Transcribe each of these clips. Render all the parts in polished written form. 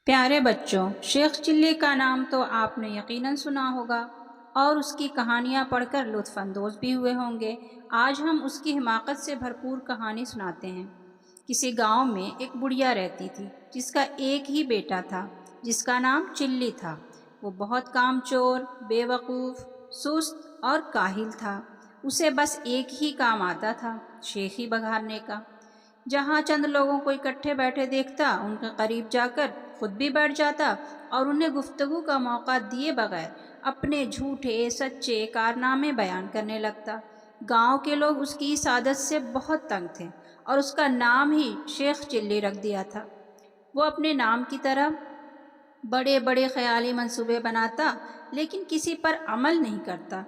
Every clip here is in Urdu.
پیارے بچوں، شیخ چلی کا نام تو آپ نے یقیناً سنا ہوگا اور اس کی کہانیاں پڑھ کر لطف اندوز بھی ہوئے ہوں گے۔ آج ہم اس کی حماقت سے بھرپور کہانی سناتے ہیں۔ کسی گاؤں میں ایک بڑھیا رہتی تھی جس کا ایک ہی بیٹا تھا، جس کا نام چلی تھا۔ وہ بہت کام چور، بے وقوف، سست اور کاہل تھا۔ اسے بس ایک ہی کام آتا تھا، شیخی بگھارنے کا۔ جہاں چند لوگوں کو اکٹھے بیٹھے دیکھتا، ان کے قریب جا کر خود بھی بیٹھ جاتا اور انہیں گفتگو کا موقع دیے بغیر اپنے جھوٹے سچے کارنامے بیان کرنے لگتا۔ گاؤں کے لوگ اس کی اس عادت سے بہت تنگ تھے اور اس کا نام ہی شیخ چلی رکھ دیا تھا۔ وہ اپنے نام کی طرح بڑے بڑے خیالی منصوبے بناتا لیکن کسی پر عمل نہیں کرتا۔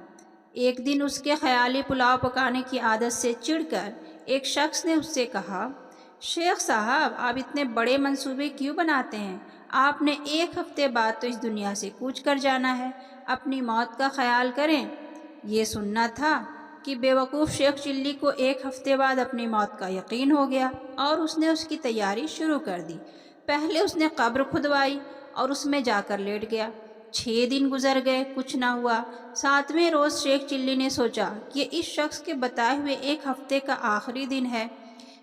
ایک دن اس کے خیالی پلاؤ پکانے کی عادت سے چڑ کر ایک شخص نے اس سے کہا، شیخ صاحب، آپ اتنے بڑے منصوبے کیوں بناتے ہیں؟ آپ نے ایک ہفتے بعد تو اس دنیا سے کوچ کر جانا ہے، اپنی موت کا خیال کریں۔ یہ سننا تھا کہ بے وقوف شیخ چلی کو ایک ہفتے بعد اپنی موت کا یقین ہو گیا اور اس نے اس کی تیاری شروع کر دی۔ پہلے اس نے قبر کھدوائی اور اس میں جا کر لیٹ گیا۔ 6 دن گزر گئے، کچھ نہ ہوا۔ 7ویں روز شیخ چلی نے سوچا کہ اس شخص کے بتائے ہوئے ایک ہفتے کا آخری دن ہے،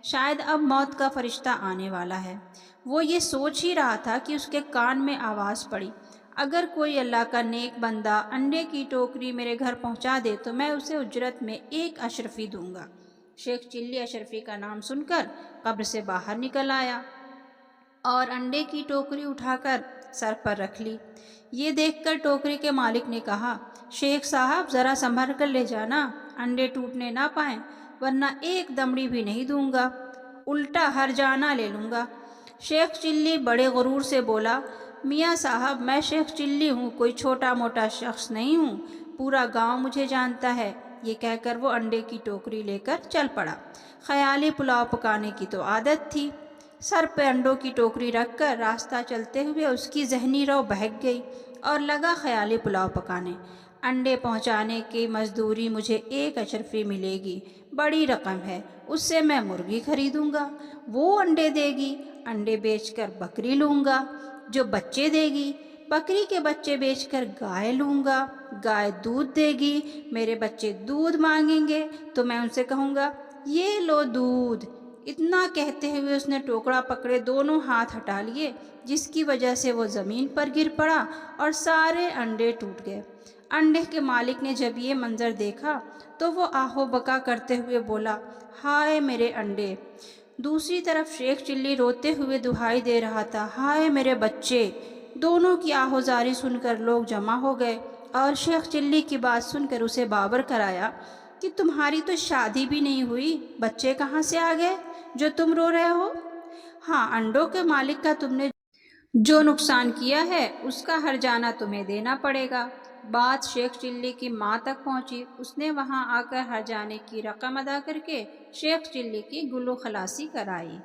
شاید اب موت کا فرشتہ آنے والا ہے۔ وہ یہ سوچ ہی رہا تھا کہ اس کے کان میں آواز پڑی، اگر کوئی اللہ کا نیک بندہ انڈے کی ٹوکری میرے گھر پہنچا دے تو میں اسے اجرت میں 1 اشرفی دوں گا۔ شیخ چلی اشرفی کا نام سن کر قبر سے باہر نکل آیا اور انڈے کی ٹوکری اٹھا کر سر پر رکھ لی۔ یہ دیکھ کر ٹوکری کے مالک نے کہا، شیخ صاحب، ذرا سنبھل کر لے جانا، انڈے ٹوٹنے نہ پائیں، ورنہ 1 دمڑی بھی نہیں دوں گا، الٹا ہرجانہ لے لوں گا۔ شیخ چلی بڑے غرور سے بولا، میاں صاحب، میں شیخ چلی ہوں، کوئی چھوٹا موٹا شخص نہیں ہوں، پورا گاؤں مجھے جانتا ہے۔ یہ کہہ کر وہ انڈے کی ٹوکری لے کر چل پڑا۔ خیالی پلاؤ پکانے کی تو عادت تھی۔ سر پہ انڈوں کی ٹوکری رکھ کر راستہ چلتے ہوئے اس کی ذہنی رو بہک گئی اور لگا خیالی پلاؤ پکانے۔ انڈے پہنچانے کی مزدوری مجھے 1 اشرفی ملے گی، بڑی رقم ہے، اس سے میں مرغی خریدوں گا، وہ انڈے دے گی، انڈے بیچ کر بکری لوں گا، جو بچے دے گی، بکری کے بچے بیچ کر گائے لوں گا، گائے دودھ دے گی، میرے بچے دودھ مانگیں گے تو میں ان سے کہوں گا، یہ لو دودھ۔ اتنا کہتے ہوئے اس نے ٹوکرا پکڑے دونوں ہاتھ ہٹا لیے، جس کی وجہ سے وہ زمین پر گر پڑا اور سارے انڈے ٹوٹ گئے۔ انڈے کے مالک نے جب یہ منظر دیکھا تو وہ آہ و بکا کرتے ہوئے بولا، ہائے میرے انڈے۔ دوسری طرف شیخ چلی روتے ہوئے دہائی دے رہا تھا، ہائے میرے بچے۔ دونوں کی آہ و زاری سن کر لوگ جمع ہو گئے اور شیخ چلی کی بات سن کر اسے بابر کرایا کہ تمہاری تو شادی بھی نہیں ہوئی، بچے کہاں سے آ گئے جو تم رو رہے ہو؟ ہاں، انڈوں کے مالک کا تم نے جو نقصان کیا ہے اس کا ہرجانہ تمہیں دینا پڑے گا۔ بات شیخ چلی کی ماں تک پہنچی۔ اس نے وہاں آ کر ہرجانے کی رقم ادا کر کے شیخ چلی کی گلو خلاصی کرائی۔